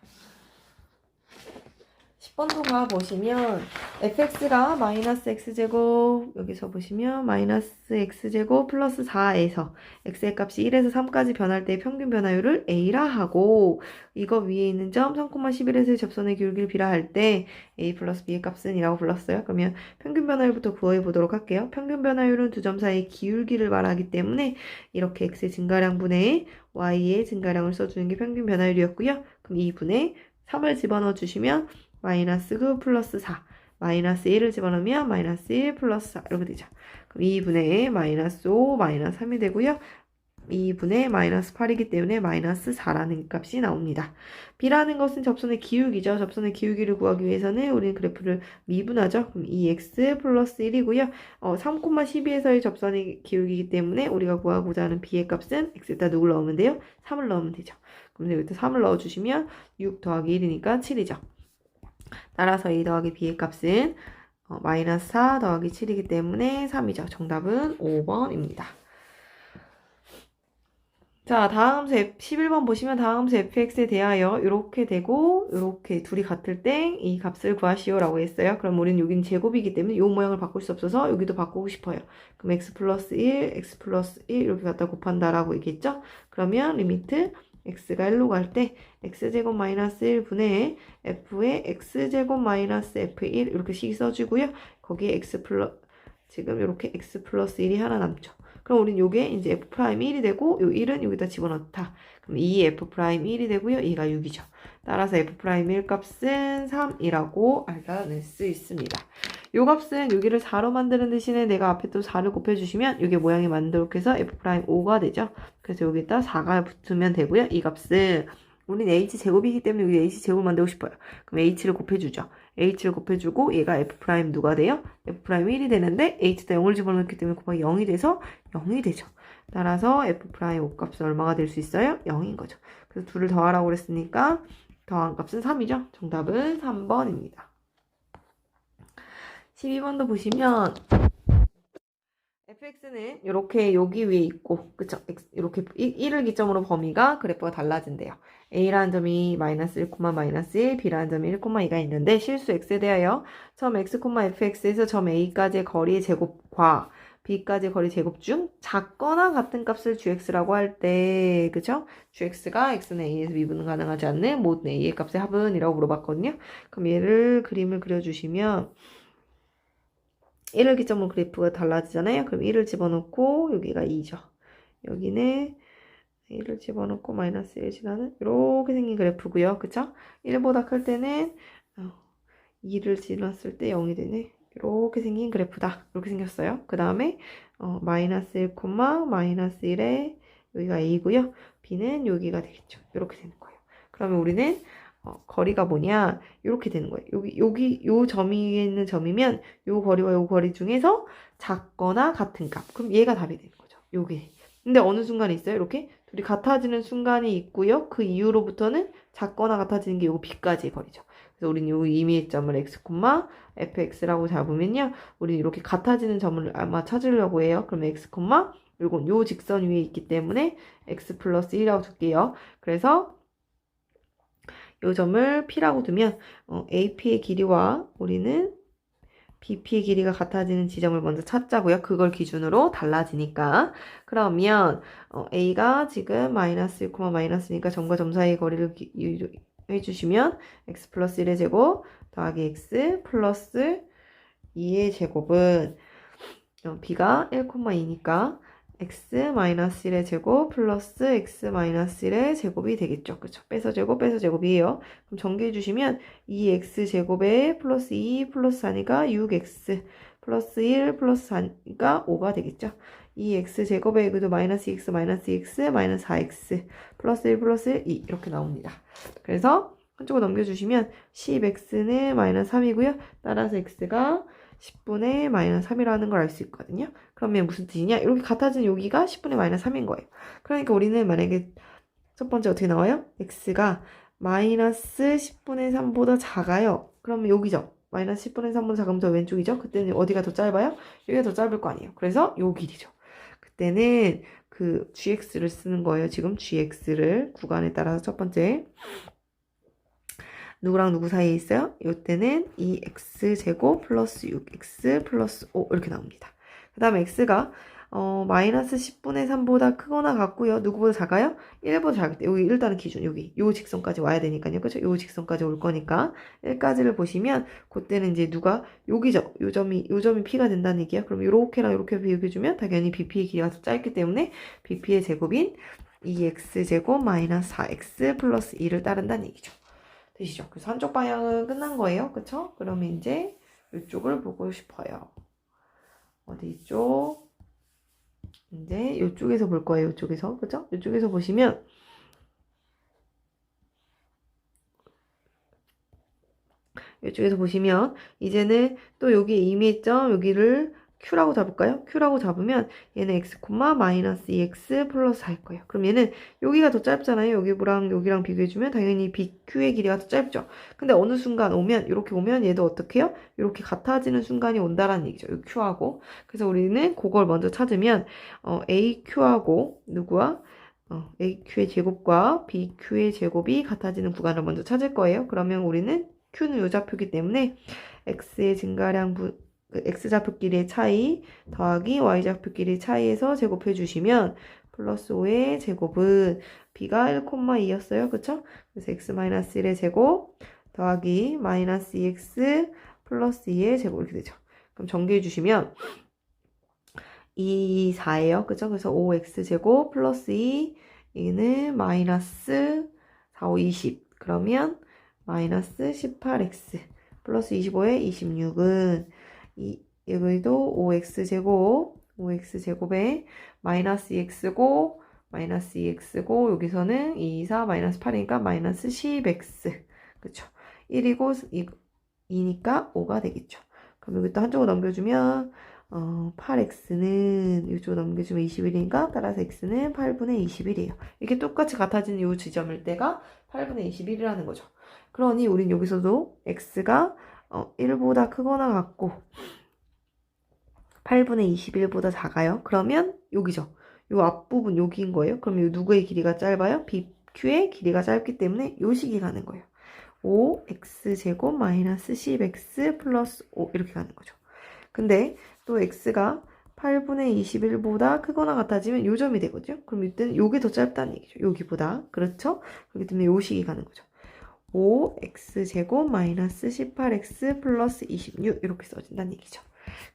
10번도 가보시면 fx가 마이너스 x제곱 여기서 보시면 마이너스 x제곱 플러스 4에서 x의 값이 1에서 3까지 변할 때 평균 변화율을 a라 하고 이거 위에 있는 점 3,11에서의 접선의 기울기를 b라 할 때 a 플러스 b의 값은 이라고 불렀어요. 그러면 평균 변화율부터 구해 보도록 할게요. 평균 변화율은 두 점 사이의 기울기를 말하기 때문에 이렇게 x의 증가량분의 y의 증가량을 써주는 게 평균 변화율이었고요. 그럼 2분의 3을 집어넣어 주시면 마이너스 9 플러스 4. 마이너스 1을 집어넣으면 마이너스 1 플러스 4 이렇게 되죠. 그럼 2분의 마이너스 5 마이너스 3이 되고요. 2분의 마이너스 8이기 때문에 마이너스 4라는 값이 나옵니다. b라는 것은 접선의 기울기죠. 접선의 기울기를 구하기 위해서는 우리는 그래프를 미분하죠. 그럼 2x 플러스 1이고요. 3,12에서의 접선의 기울기이기 때문에 우리가 구하고자 하는 b의 값은 x에다 누굴 넣으면 돼요? 3을 넣으면 되죠. 그럼 여기다 3을 넣어주시면 6 더하기 1이니까 7이죠. 따라서 a 더하기 b의 값은 마이너스 4 더하기 7이기 때문에 3이죠. 정답은 5번입니다. 자, 다음수 11번 보시면 다음수 fx에 대하여 이렇게 되고 이렇게 둘이 같을 때 이 값을 구하시오 라고 했어요. 그럼 우리는 여기는 제곱이기 때문에 이 모양을 바꿀 수 없어서 여기도 바꾸고 싶어요. 그럼 x 플러스 1, x 플러스 1 이렇게 갖다 곱한다 라고 얘기했죠. 그러면 리미트 x가 1로 갈 때 x제곱 마이너스 1분의 f의 x제곱 마이너스 f1 이렇게 식 써주고요. 거기에 지금 이렇게 x 플러스 1이 하나 남죠. 그럼 우린 요게 이제 f'1이 되고 요 1은 여기다 집어넣다. 그럼 2 f'1이 되고요. 2가 6이죠. 따라서 f'1 값은 3이라고 알아낼 수 있습니다. 요 값은 여기를 4로 만드는 대신에 내가 앞에 또 4를 곱해주시면 이게 모양이 만들게 해서 f'5가 되죠. 그래서 여기다 4가 붙으면 되고요. 이 값은 우린 h제곱이기 때문에 여기 h제곱 만들고 싶어요. 그럼 h를 곱해주죠. h를 곱해주고 얘가 f' 누가 돼요? f'1이 되는데 h에다 0을 집어넣기 때문에 곱하기 0이 돼서 0이 되죠. 따라서 f'5 값은 얼마가 될 수 있어요? 0인 거죠. 그래서 둘을 더하라고 그랬으니까 더한 값은 3이죠. 정답은 3번입니다. 12번도 보시면 fx는 이렇게 여기 위에 있고 그쵸? 이렇게 1을 기점으로 범위가 그래프가 달라진대요. a라는 점이 마이너스 1, 마이너스 1, b라는 점이 1, 2가 있는데 실수 x에 대하여 점 x, fx에서 점 a까지의 거리의 제곱과 b까지의 거리 제곱 중 작거나 같은 값을 gx라고 할 때 그쵸? gx가 x는 a에서 미분 가능하지 않는 모든 a의 값의 합은 이라고 물어봤거든요. 그럼 얘를 그림을 그려주시면 1을 기점으로 그래프가 달라지잖아요. 그럼 1을 집어넣고 여기가 2죠. 여기는 1을 집어넣고 마이너스 1 지나는 이렇게 생긴 그래프고요. 그쵸? 1보다 클 때는 2를 지났을 때 0이 되네. 이렇게 생긴 그래프다. 이렇게 생겼어요. 그 다음에 마이너스 1, 마이너스 1에 여기가 a고요. b는 여기가 되겠죠. 이렇게 되는 거예요. 그러면 우리는 거리가 뭐냐? 이렇게 되는 거예요. 여기 요 점이 있는 점이면 요 거리와 요 거리 중에서 작거나 같은 값. 그럼 얘가 답이 되는 거죠. 요게. 근데 어느 순간에 있어요? 이렇게 둘이 같아지는 순간이 있고요. 그 이후로부터는 작거나 같아지는 게 요거 b까지의 거리죠. 그래서 우리는 요 임의점을 x, fx라고 잡으면요. 우리는 이렇게 같아지는 점을 아마 찾으려고 해요. 그러면 x, 요건 요 직선 위에 있기 때문에 x 플러스 1이라고 둘게요. 그래서 이 점을 P라고 두면 AP의 길이와 우리는 BP의 길이가 같아지는 지점을 먼저 찾자고요. 그걸 기준으로 달라지니까. 그러면 A가 지금 마이너스 1, 마이너스니까 점과 점 사이의 거리를 해주시면 x 플러스 1의 제곱 더하기 x 플러스 2의 제곱은 B가 1, 2니까 x-1의 제곱 플러스 x-1의 제곱이 되겠죠. 그쵸? 빼서 제곱이에요. 그럼 전개해 주시면 2x제곱에 플러스 2 플러스 4니까 6x 플러스 1 플러스 4니까 5가 되겠죠. 2x제곱에 여기도 마이너스 2x 마이너스 2x 마이너스 4x 플러스 1 플러스 1 2 이렇게 나옵니다. 그래서 한쪽으로 넘겨주시면 10x는 마이너스 3이고요. 따라서 x가 10분의 마이너스 3이라는 걸 알 수 있거든요. 그러면 무슨 뜻이냐? 이렇게 같아진 여기가 10분의 마이너스 3인 거예요. 그러니까 우리는 만약에 첫 번째 어떻게 나와요? x가 마이너스 10분의 3보다 작아요. 그러면 여기죠. 마이너스 10분의 3보다 작으면 더 왼쪽이죠. 그때는 어디가 더 짧아요? 여기가 더 짧을 거 아니에요. 그래서 요 길이죠. 그때는 그 gx를 쓰는 거예요. 지금 gx를 구간에 따라서 첫 번째 누구랑 누구 사이에 있어요? 이때는 2x제곱 플러스 6x 플러스 5 이렇게 나옵니다. 그 다음에 x가 마이너스 10분의 3보다 크거나 같고요. 누구보다 작아요? 1보다 작을 때 여기 일단은 기준 여기 요 직선까지 와야 되니까요. 그렇죠? 요 직선까지 올 거니까 1까지를 보시면 그때는 이제 누가 여기죠. 요 점이 p가 된다는 얘기야. 그럼 요렇게랑 요렇게 비교해주면 당연히 bp의 길이가 더 짧기 때문에 bp의 제곱인 2x제곱 마이너스 4x 플러스 2를 따른다는 얘기죠. 되시죠? 그래서 한쪽 방향은 끝난 거예요. 그쵸? 그러면 이제 이쪽을 보고 싶어요. 어디 있죠? 이제 이쪽에서 볼 거예요. 이쪽에서. 그쵸? 이쪽에서 보시면 이쪽에서 보시면 이제는 또 여기 이미점 여기를 Q라고 잡을까요? Q라고 잡으면 얘는 x, 마이너스 2x 플러스 4일 거예요. 그럼 얘는 여기가 더 짧잖아요. 여기랑 여기랑 비교해주면 당연히 BQ의 길이가 더 짧죠. 근데 어느 순간 오면 이렇게 오면 얘도 어떻게 해요? 이렇게 같아지는 순간이 온다라는 얘기죠. 이 Q하고. 그래서 우리는 그걸 먼저 찾으면 AQ하고 누구와? AQ의 제곱과 BQ의 제곱이 같아지는 구간을 먼저 찾을 거예요. 그러면 우리는 Q는 요 좌표이기 때문에 X의 증가량 X좌표끼리의 차이 더하기 Y좌표끼리의 차이에서 제곱해 주시면 플러스 5의 제곱은 B가 1,2였어요. 그쵸? 그래서 X-1의 제곱 더하기 마이너스 2X 플러스 2의 제곱 이렇게 되죠. 그럼 정리해 주시면 2, 4예요. 그쵸? 그래서 5X 제곱 플러스 2 얘는 마이너스 4, 5, 20 그러면 마이너스 18x 플러스 25에 26은 여기도 5x제곱에 마이너스 2x고 마이너스 2x고 여기서는 2, 4 마이너스 8이니까 마이너스 10x 그쵸 1이고 2니까 5가 되겠죠. 그럼 여기 또 한쪽으로 넘겨주면 8x는 이쪽으로 넘겨주면 21이니까 따라서 x는 8분의 21이에요. 이렇게 똑같이 같아지는 이 지점일 때가 8분의 21이라는 거죠. 그러니 우린 여기서도 x가 1보다 크거나 같고 8분의 21보다 작아요. 그러면 여기죠. 요 앞부분 여기인 거예요. 그럼 요 누구의 길이가 짧아요? BQ의 길이가 짧기 때문에 요 식이 가는 거예요. 5x제곱 마이너스 10x 플러스 5 이렇게 가는 거죠. 근데 또 x가 8분의 21보다 크거나 같아지면 요 점이 되거든요. 그럼 이때는 요게 더 짧다는 얘기죠. 여기보다. 그렇죠? 그렇기 때문에 요 식이 가는 거죠. 5x제곱 마이너스 18x 플러스 26 이렇게 써진다는 얘기죠.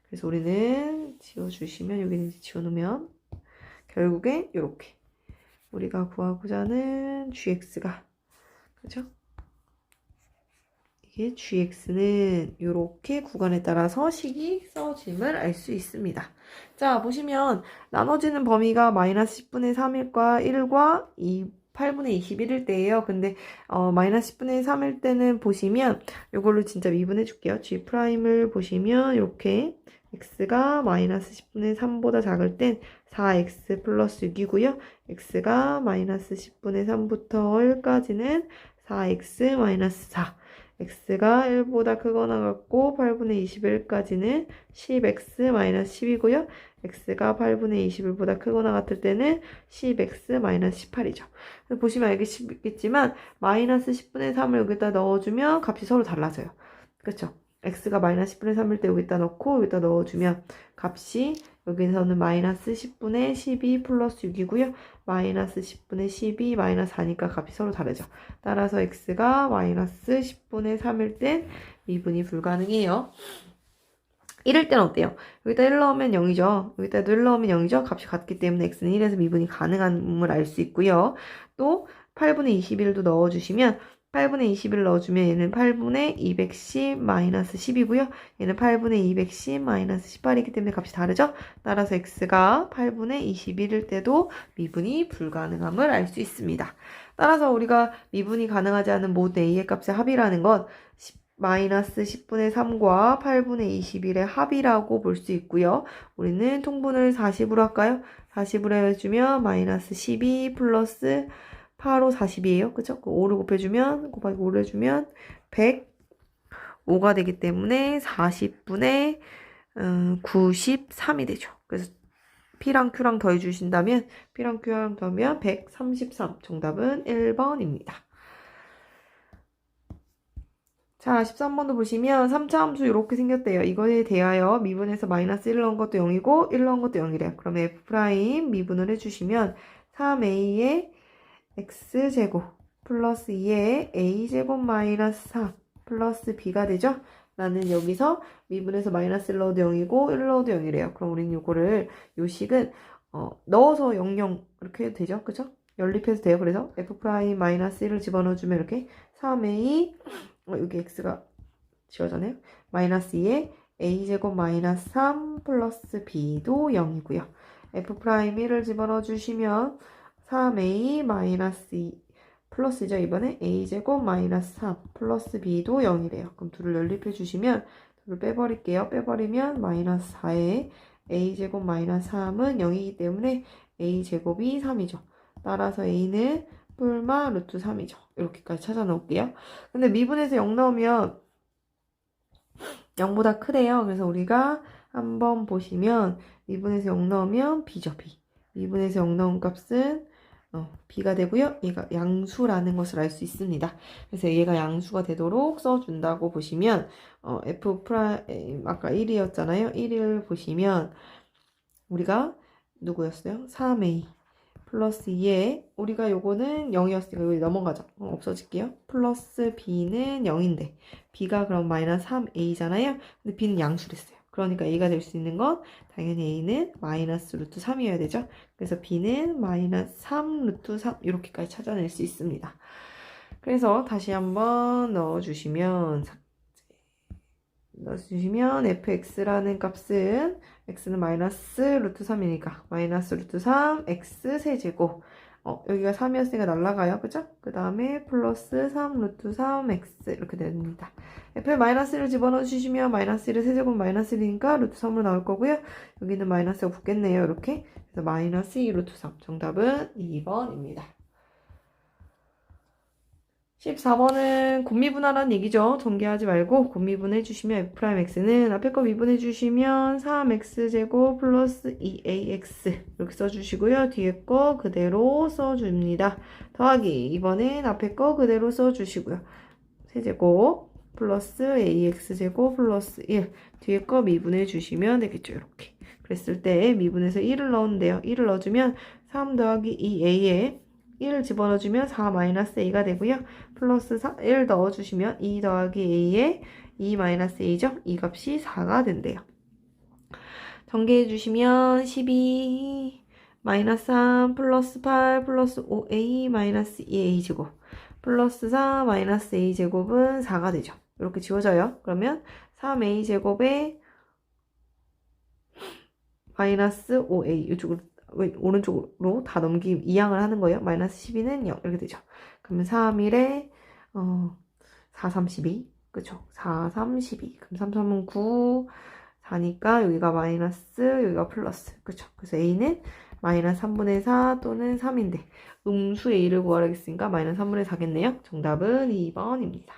그래서 우리는 지워주시면 여기는 지워놓으면 결국에 이렇게 우리가 구하고자 하는 gx가 그죠? 이게 gx는 이렇게 구간에 따라서 식이 써짐을 알 수 있습니다. 자 보시면 나눠지는 범위가 마이너스 10분의 3일과 1과 2 8분의 21일 때예요. 근데 마이너스 10분의 3일 때는 보시면 이걸로 진짜 미분해 줄게요. G'을 보시면 이렇게 x가 마이너스 10분의 3보다 작을 땐 4x 플러스 6이고요. x가 마이너스 10분의 3부터 1까지는 4x 마이너스 4 x가 1보다 크거나 같고 8분의 21까지는 10x-10이고요. x가 8분의 21보다 크거나 같을 때는 10x-18이죠. 보시면 알겠지만 마이너스 10분의 3을 여기다 넣어주면 값이 서로 달라져요. 그렇죠? x가 마이너스 10분의 3일 때 여기다 넣고 여기다 넣어주면 값이 여기서는 마이너스 10분의 12 플러스 6이고요. 마이너스 10분의 12 마이너스 4니까 값이 서로 다르죠. 따라서 x가 마이너스 10분의 3일 땐 미분이 불가능해요. 이럴 땐 어때요? 여기다 1 넣으면 0이죠. 여기다 1 넣으면 0이죠. 값이 같기 때문에 x는 1에서 미분이 가능함을 알 수 있고요. 또 8분의 21도 넣어주시면 8분의 21 넣어주면 얘는 8분의 210 마이너스 10이고요. 얘는 8분의 210 마이너스 18이기 때문에 값이 다르죠. 따라서 x가 8분의 21일 때도 미분이 불가능함을 알 수 있습니다. 따라서 우리가 미분이 가능하지 않은 모든 a의 값의 합이라는 건 마이너스 10분의 3과 8분의 21의 합이라고 볼 수 있고요. 우리는 통분을 40으로 할까요? 40으로 해주면 마이너스 12 플러스 8, 5, 40이에요. 그쵸? 5를 곱해주면, 곱하기 5를 해주면 105가 되기 때문에 40분의 93이 되죠. 그래서 P랑 Q랑 더해주신다면, P랑 Q랑 더하면 133. 정답은 1번입니다. 자, 13번도 보시면 3차 함수 이렇게 생겼대요. 이거에 대하여 미분에서 마이너스 1 넣은 것도 0이고 1 넣은 것도 0이래요. 그러면 F' 미분을 해주시면 3a의 x제곱 플러스 2의 a제곱 마이너스 4 플러스 b가 되죠? 나는 여기서 미분에서 마이너스 1 넣어도 0이고 1 넣어도 0이래요. 그럼 우리는 요거를 요 식은 넣어서 00 이렇게 해도 되죠? 그죠? 연립해도 돼요. 그래서 f' 마이너스 1을 집어넣어주면 이렇게 3a 여기 x가 지워졌네요. 마이너스 2에 a제곱 마이너스 3 플러스 b도 0이고요. f'1을 집어넣어 주시면 3a 마이너스 2 플러스죠. 이번에 a제곱 마이너스 3 플러스 b도 0이래요. 그럼 둘을 연립해 주시면 둘을 빼버릴게요. 빼버리면 마이너스 4에 a제곱 마이너스 3은 0이기 때문에 a제곱이 3이죠. 따라서 a는 뿔마 루트 3이죠. 이렇게까지 찾아 놓을게요. 근데 미분에서 0 나오면 0보다 크대요. 그래서 우리가 한번 보시면 미분에서 0 나오면 b죠. b. 미분에서 0 나온 값은 b가 되고요. 얘가 양수라는 것을 알 수 있습니다. 그래서 얘가 양수가 되도록 써준다고 보시면 f 프라임 아까 1이었잖아요. 1을 보시면 우리가 누구였어요? 3a 플러스 2에 우리가 요거는 0이었으니까 여기 넘어가죠. 없어질게요. 플러스 b는 0인데 b가 그럼 마이너스 3a잖아요. 근데 b는 양수랬어요. 그러니까 a가 될 수 있는 건 당연히 a는 마이너스 루트 3이어야 되죠. 그래서 b는 마이너스 3 루트 3 이렇게까지 찾아낼 수 있습니다. 그래서 다시 한번 넣어주시면 fx라는 값은 x는 마이너스 루트 3이니까 마이너스 루트 3 x 세제곱 여기가 3이었으니까 날라가요. 그죠? 그 다음에 플러스 3 루트 3 x 이렇게 됩니다. f에 마이너스를 집어넣어 주시면 마이너스 1의 세제곱 마이너스 1이니까 루트 3으로 나올 거고요. 여기는 마이너스가 붙겠네요. 이렇게. 그래서 마이너스 2 루트 3. 정답은 2번입니다. 14번은 곱미분하라는 얘기죠. 전개하지 말고 곱미분해 주시면 f'x는 앞에 거 미분해 주시면 3x제곱 플러스 2ax 이렇게 써주시고요. 뒤에 거 그대로 써줍니다. 더하기 이번엔 앞에 거 그대로 써주시고요. 세제곱 플러스 ax제곱 플러스 1 뒤에 거 미분해 주시면 되겠죠. 이렇게 그랬을 때 미분해서 1을 넣는데요. 1을 넣어주면 3 더하기 2a에 1을 집어넣어주면 4-a가 되고요. 플러스 1 넣어주시면 2 더하기 a에 2-a죠. 이 값이 4가 된대요. 전개해주시면 12 마이너스 3 플러스 8 플러스 5a 마이너스 2a제곱 플러스 4 마이너스 a제곱은 4가 되죠. 이렇게 지워져요. 그러면 3a제곱에 마이너스 5a 이쪽으로 오른쪽으로 다 이항을 하는 거예요. 마이너스 12는 0 이렇게 되죠. 그러면 3일에 4, 3, 12 그쵸? 4, 3, 12 그럼 3, 3은 9 4니까 여기가 마이너스 여기가 플러스 그쵸? 그래서 a는 마이너스 3분의 4 또는 3인데 음수 a를 구하라겠으니까 마이너스 3분의 4겠네요. 정답은 2번입니다.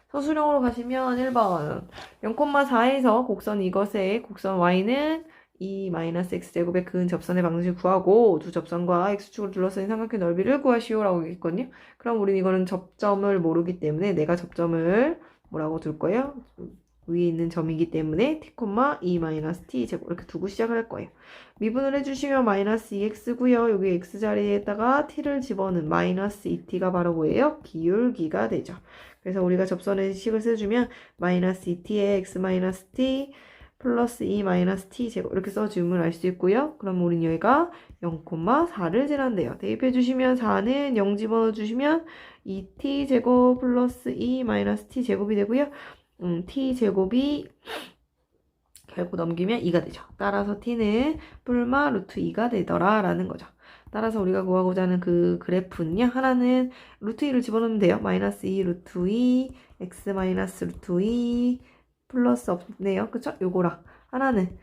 서술형으로 가시면 1번 0,4에서 곡선 이것의 곡선 y는 2-x제곱의 근 접선의 방정식을 구하고 두 접선과 x축으로 둘러싸인 삼각형 넓이를 구하시오 라고 했거든요. 그럼 우린 이거는 접점을 모르기 때문에 내가 접점을 뭐라고 둘 거예요? 위에 있는 점이기 때문에 t, 2-t제곱 이렇게 두고 시작을 할 거예요. 미분을 해주시면 마이너스 2x고요. 여기 x 자리에다가 t를 집어넣은 마이너스 2t가 바로 뭐예요? 기울기가 되죠. 그래서 우리가 접선의 식을 써주면 마이너스 2t에 x-t 플러스 2-t 제곱 이렇게 써주면 알 수 있고요. 그럼 우린 여기가 0,4를 재란대요. 대입해 주시면 4는 0 집어넣어 주시면 2t 제곱 플러스 2-t 제곱이 되고요. t 제곱이 결국 넘기면 2가 되죠. 따라서 t는 뿔마 루트 2가 되더라 라는 거죠. 따라서 우리가 구하고자 하는 그 그래프는요. 하나는 루트 2를 집어넣으면 돼요. 마이너스 2 루트 2 x 마이너스 루트 2 플러스 없네요. 그쵸? 요거랑 하나는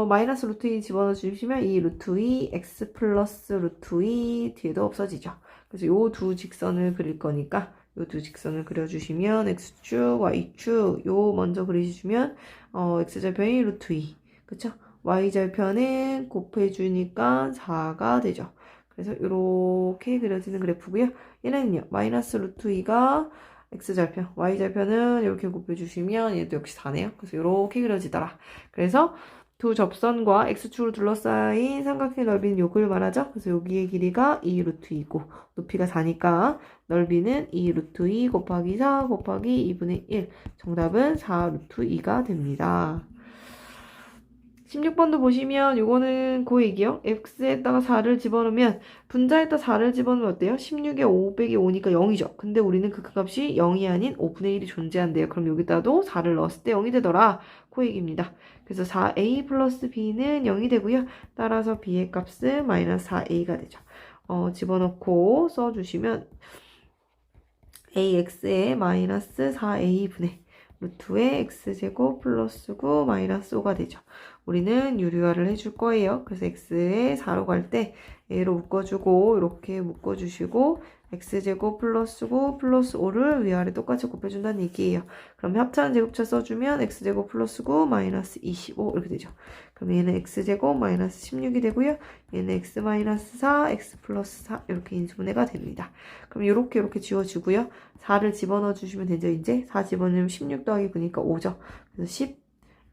마이너스 루트 2 집어넣어 주시면 이 루트 2 x 플러스 루트 2 뒤에도 없어지죠. 그래서 요 두 직선을 그릴 거니까 요 두 직선을 그려주시면 x축, y축 요 먼저 그리시면 x절편이 루트 2 그쵸? y절편은 곱해주니까 4가 되죠. 그래서 이렇게 그려지는 그래프고요. 얘는요. 마이너스 루트 2가 x절편, y절편은 이렇게 곱해주시면 얘도 역시 4네요. 그래서 이렇게 그려지더라. 그래서 두 접선과 x축으로 둘러싸인 삼각형의 넓이는 요걸 말하죠. 그래서 여기의 길이가 2 루트 2고 높이가 4니까 넓이는 2 루트 2 곱하기 4 곱하기 2분의 1 정답은 4 루트 2가 됩니다. 16번도 보시면 요거는 그 얘기요. x에다가 4를 집어넣으면 분자에다 4를 집어넣으면 어때요? 16에 5 빼기 5니까 0이죠. 근데 우리는 그 값이 0이 아닌 5분의 1이 존재한대요. 그럼 여기다도 4를 넣었을 때 0이 되더라. 그 얘기입니다. 그래서 4a 플러스 b는 0이 되고요. 따라서 b의 값은 마이너스 4a가 되죠. 집어넣고 써주시면 ax에 마이너스 4a분의 루트의 x제곱 플러스 9 마이너스 5가 되죠. 우리는 유리화를 해줄 거예요. 그래서 x에 4로 갈 때 a로 묶어주고 이렇게 묶어주시고 x제곱 플러스 9 플러스 5를 위아래 똑같이 곱해준다는 얘기예요. 그럼 합차는 제곱차 써주면 x제곱 플러스 9 마이너스 25 이렇게 되죠. 그럼 얘는 x제곱 마이너스 16이 되고요. 얘는 x 마이너스 4, x 플러스 4 이렇게 인수분해가 됩니다. 그럼 이렇게 지워주고요. 4를 집어넣어 주시면 되죠. 이제 4 집어넣으면 16 더하기 9니까 5죠. 그래서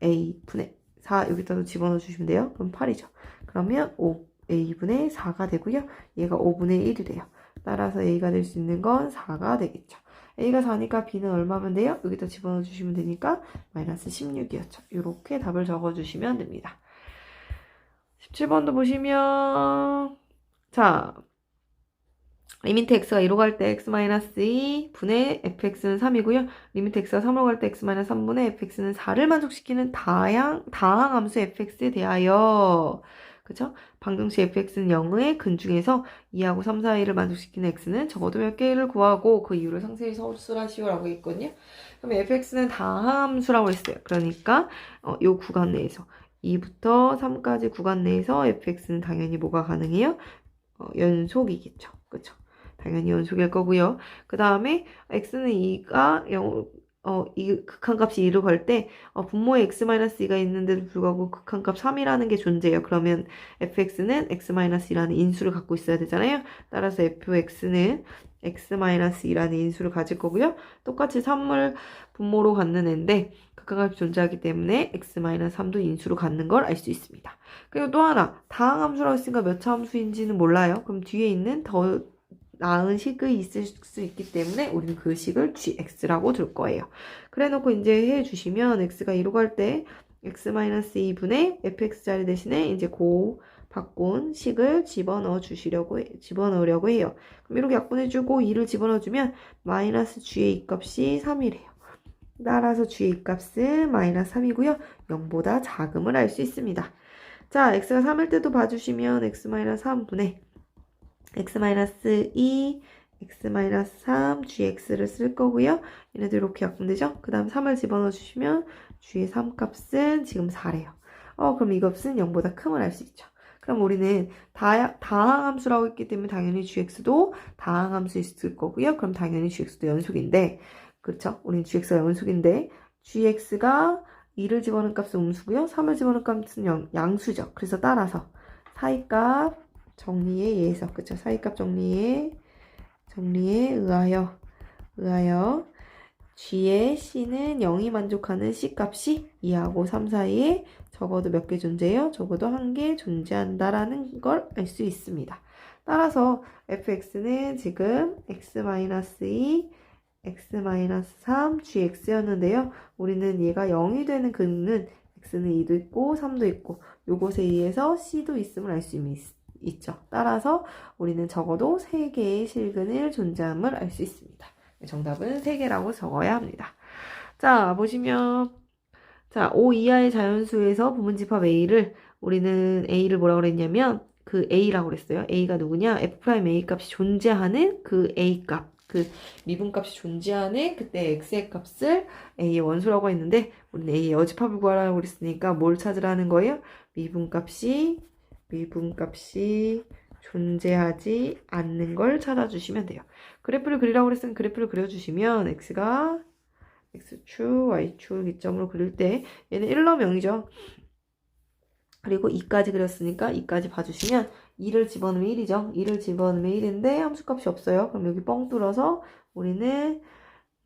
10a분의 4 여기다도 집어넣어 주시면 돼요. 그럼 8이죠. 그러면 5a분의 4가 되고요. 얘가 5분의 1이 돼요. 따라서 a가 될 수 있는 건 4가 되겠죠. a가 4니까 b는 얼마면 돼요? 여기다 집어넣어 주시면 되니까 마이너스 16이었죠. 이렇게 답을 적어 주시면 됩니다. 17번도 보시면 자 리미트 x가 2로 갈 때 x-2 분의 fx는 3이고요. 리미트 x가 3으로 갈 때 x-3분의 fx는 4를 만족시키는 다항함수 fx에 대하여 그쵸? 방정식 fx는 0의 근중에서 2하고 3 사이를 만족시키는 x는 적어도 몇 개를 구하고 그 이유를 상세히 서술하시오라고 했거든요. 그럼 fx는 다항함수라고 했어요. 그러니까 요 구간 내에서 2부터 3까지 구간 내에서 fx는 당연히 뭐가 가능해요? 연속이겠죠. 그쵸? 당연히 연속일 거고요. 그 다음에 x는 2가 이 극한값이 2로 갈 때 분모에 x-2가 있는데도 불구하고 극한값 3이라는 게 존재해요. 그러면 fx는 x-2라는 인수를 갖고 있어야 되잖아요. 따라서 fx는 x-2라는 인수를 가질 거고요. 똑같이 3을 분모로 갖는 애인데 극한값이 존재하기 때문에 x-3도 인수로 갖는 걸 알 수 있습니다. 그리고 또 하나 다항함수라고 했으니까 몇 차 함수인지는 몰라요. 그럼 뒤에 있는 더 나은 식이 있을 수 있기 때문에 우리는 그 식을 gx라고 둘 거예요. 그래 놓고 이제 해주시면 x가 2로 갈 때 x-2분의 fx 자리 대신에 이제 바꾼 식을 집어넣으려고 해요. 그럼 이렇게 약분해주고 2를 집어넣어주면 마이너스 g의 이 값이 3이래요. 따라서 g의 이 값은 마이너스 3이고요. 0보다 작음을 알 수 있습니다. 자, x가 3일 때도 봐주시면 x-3분의 x-2, x-3, gx를 쓸 거고요. 얘네도 이렇게 약분되죠? 그 다음 3을 집어넣어 주시면 g의 3값은 지금 4래요. 그럼 이 값은 0보다 큼을 알 수 있죠. 그럼 우리는 다항함수라고 했기 때문에 당연히 gx도 다항함수 있을 거고요. 그럼 당연히 gx도 연속인데 그렇죠? 우리는 gx가 연속인데 gx가 2를 집어넣은 값은 음수고요. 3을 집어넣은 값은 양수죠. 그래서 따라서 사이값 정리에 의해서 그쵸? 사이값 정리에 의하여 g의 c는 0이 만족하는 c값이 2하고 3 사이에 적어도 몇 개 존재해요? 적어도 1개 존재한다라는 걸 알 수 있습니다. 따라서 fx는 지금 x-2, x-3, gx였는데요. 우리는 얘가 0이 되는 근은 x는 2도 있고 3도 있고 요것에 의해서 c도 있음을 알 수 있죠. 따라서 우리는 적어도 3개의 실근을 존재함을 알 수 있습니다. 정답은 3개라고 적어야 합니다. 자, 보시면 자, O 이하의 자연수에서 부분집합 A를 우리는 A를 뭐라고 그랬냐면 그 A라고 그랬어요. A가 누구냐? F'A 값이 존재하는 그 A 값. 그 미분값이 존재하는 그때 x의 값을 a의 원소라고 했는데 우리는 a의 여집합을 구하라고 그랬으니까 뭘 찾으라는 거예요? 미분값이 존재하지 않는 걸 찾아주시면 돼요. 그래프를 그리라고 그랬으면 그래프를 그려주시면 x가 x축, y축 기점으로 그릴 때 얘는 1러 0이죠. 그리고 2까지 그렸으니까 2까지 봐주시면 2를 집어넣으면 1이죠. 2를 집어넣으면 1인데 함수값이 없어요. 그럼 여기 뻥 뚫어서 우리는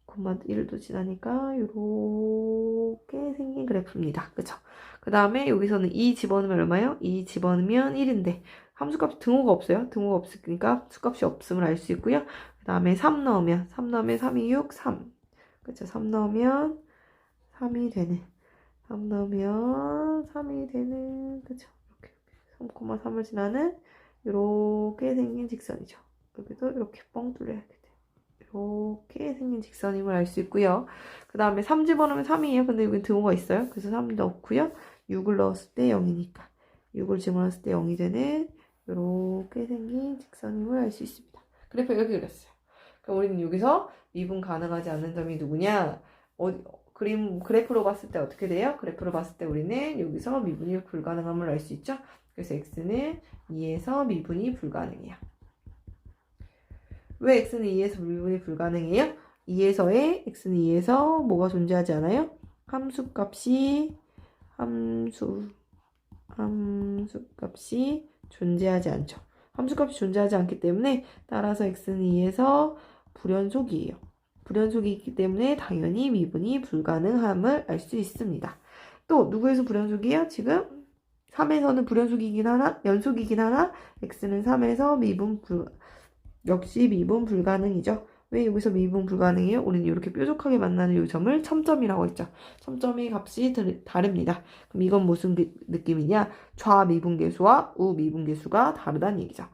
1도 지나니까 이렇게 생긴 그래프입니다. 그쵸? 그 다음에 여기서는 2 집어넣으면 얼마예요? 2 집어넣으면 1인데 함수값 등호가 없어요. 등호가 없으니까 수값이 없음을 알 수 있고요. 그 다음에 3 넣으면 3이 6, 3. 그쵸? 3 넣으면 3이 되는 3 넣으면 3이 되는, 그쵸? 이렇게 3,3을 지나는 이렇게 생긴 직선이죠. 여기도 이렇게 뻥 뚫려야 돼요. 이렇게 생긴 직선임을 알 수 있고요. 그 다음에 3 집어넣으면 3이에요. 근데 여기 등호가 있어요. 그래서 3 넣고요. 6을 넣었을 때 0이니까 6을 집어넣었을 때 0이 되는 이렇게 생긴 직선임을 알 수 있습니다. 그래프 이렇게 그렸어요. 그럼 우리는 여기서 미분 가능하지 않는 점이 누구냐? 그래프로 봤을 때 어떻게 돼요? 그래프로 봤을 때 우리는 여기서 미분이 불가능함을 알 수 있죠? 그래서 x는 2에서 미분이 불가능해요. 왜 x는 2에서 미분이 불가능해요? 2에서의 x는 2에서 뭐가 존재하지 않아요? 함수값이 존재하지 않죠. 함수값이 존재하지 않기 때문에 따라서 x는 2에서 불연속이에요. 불연속이 있기 때문에 당연히 미분이 불가능함을 알 수 있습니다. 또 누구에서 불연속이에요? 지금 3에서는 불연속이긴 하나 연속이긴 하나 x는 3에서 역시 미분 불가능이죠. 왜 여기서 미분 불가능해요? 우리는 이렇게 뾰족하게 만나는 이 점을 첨점이라고 했죠. 첨점의 값이 다릅니다. 그럼 이건 무슨 느낌이냐? 좌미분계수와 우미분계수가 다르다는 얘기죠.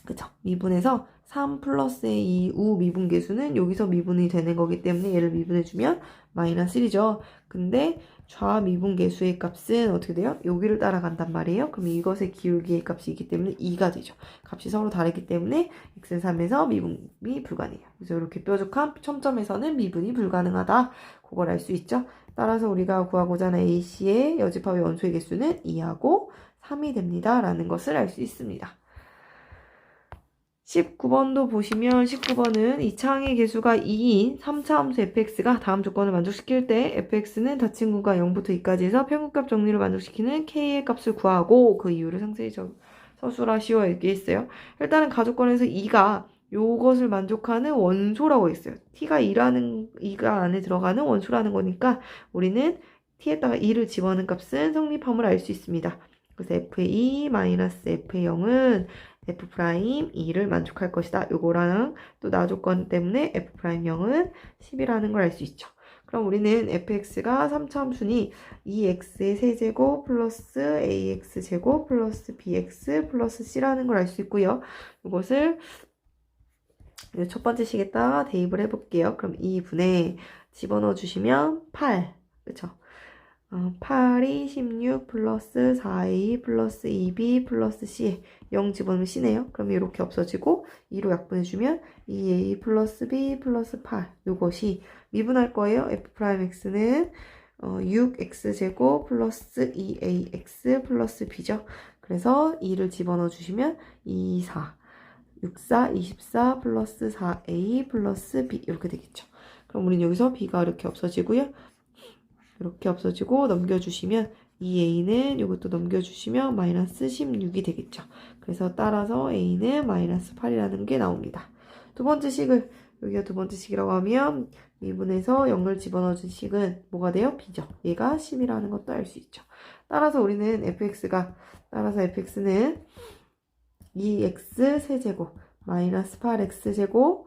그쵸? 미분에서 3 플러스의 이 우미분계수는 여기서 미분이 되는 거기 때문에 얘를 미분해주면 마이너스 1이죠. 근데 좌미분계수의 값은 어떻게 돼요? 여기를 따라간단 말이에요. 그럼 이것의 기울기의 값이 있기 때문에 2가 되죠. 값이 서로 다르기 때문에 x는 3에서 미분이 불가능해요. 그래서 이렇게 뾰족한 첨점에서는 미분이 불가능하다. 그걸 알 수 있죠. 따라서 우리가 구하고자 하는 AC의 여집합의 원소의 개수는 2하고 3이 됩니다. 라는 것을 알 수 있습니다. 19번도 보시면 19번은 2차항의 개수가 2인 3차 함수 fx가 다음 조건을 만족시킬 때 fx는 닫힌 구가 0부터 2까지 해서 평균값 정리를 만족시키는 k의 값을 구하고 그 이유를 상세히 서술하 쉬워 얘기했어요. 일단은 가조건에서 2가 요것을 만족하는 원소라고 했어요. t가 2가 안에 들어가는 원소라는 거니까 우리는 t에다가 2를 집어넣은 값은 성립함을 알 수 있습니다. 그래서 f의 2 마이너스 f의 0은 f'2를 만족할 것이다. 요거랑 또 나조건 때문에 f'0은 10이라는 걸 알 수 있죠. 그럼 우리는 fx가 3차 함수니 2x의 세제곱 플러스 ax제곱 플러스 bx 플러스 c라는 걸 알 수 있고요. 이것을 첫 번째 식에다가 대입을 해볼게요. 그럼 2분에 집어넣어 주시면 8, 그쵸? 8이 16 플러스 4a 플러스 2b 플러스 c 0 집어넣으면 c네요. 그럼 이렇게 없어지고 2로 약분해주면 2a 플러스 b 플러스 8 요것이 미분할 거예요. f'x는 6x제곱 플러스 2ax 플러스 b죠. 그래서 2를 집어넣어 주시면 2, 4 64, 24 플러스 4a 플러스 b 이렇게 되겠죠. 그럼 우리는 여기서 b가 이렇게 없어지고요. 이렇게 없어지고 넘겨주시면 2a는 이것도 넘겨주시면 마이너스 16이 되겠죠. 그래서 따라서 a는 마이너스 8이라는 게 나옵니다. 두 번째 식을 여기가 두 번째 식이라고 하면 미분에서 0을 집어넣어준 식은 뭐가 돼요? b죠. 얘가 10이라는 것도 알 수 있죠. 따라서 우리는 fx는 2x 세제곱 마이너스 8x제곱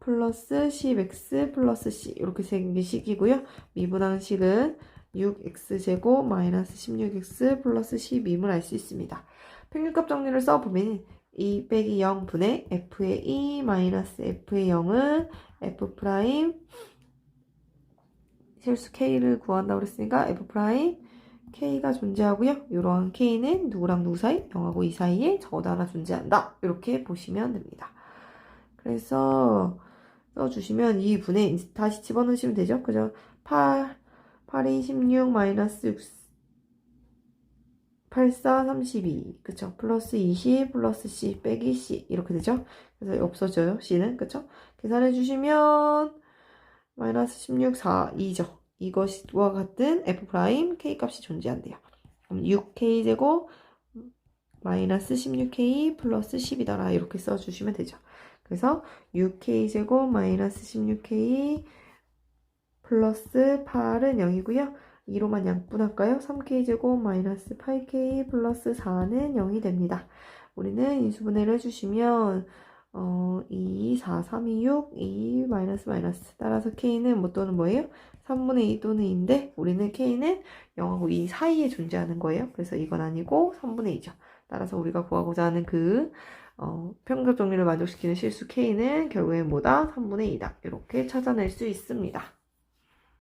플러스 10x 플러스 c 이렇게 생긴 식이고요. 미분한 식은 6x제곱 마이너스 16x 플러스 12임을 알 수 있습니다. 평균값 정리를 써보면 2 빼기 0분의 f의 2 마이너스 f의 0은 f 프라임 실수 k를 구한다고 그랬으니까 f 프라임 k가 존재하고요. 이러한 k는 누구랑 누구 사이? 0하고 2 사이에 적어도 하나 존재한다. 이렇게 보시면 됩니다. 그래서 써주시면 2분의 다시 집어넣으시면 되죠. 그죠? 8이 16 마이너스 6 84 32 그쵸? 플러스 20 플러스 c 빼기 c 이렇게 되죠. 그래서 없어져요. c는 그쵸? 계산해 주시면 마이너스 16 4 2죠. 이것과 같은 f 프라임 k 값이 존재한대요. 그럼 6k제곱 마이너스 16k 플러스 10이더라 이렇게 써주시면 되죠. 그래서 6k제곱 마이너스 16k 플러스 8은 0이고요. 2로만 양분할까요? 3k제곱 마이너스 8k 플러스 4는 0이 됩니다. 우리는 인수분해를 해주시면 2, 4, 3, 2, 6, 2, 마이너스, 마이너스. 따라서 K는 뭐 또는 뭐예요? 3분의 2 또는 2인데, 우리는 K는 0하고 2 사이에 존재하는 거예요. 그래서 이건 아니고 3분의 2죠. 따라서 우리가 구하고자 하는 평균 정리를 만족시키는 실수 K는 결국엔 뭐다? 3분의 2다. 이렇게 찾아낼 수 있습니다.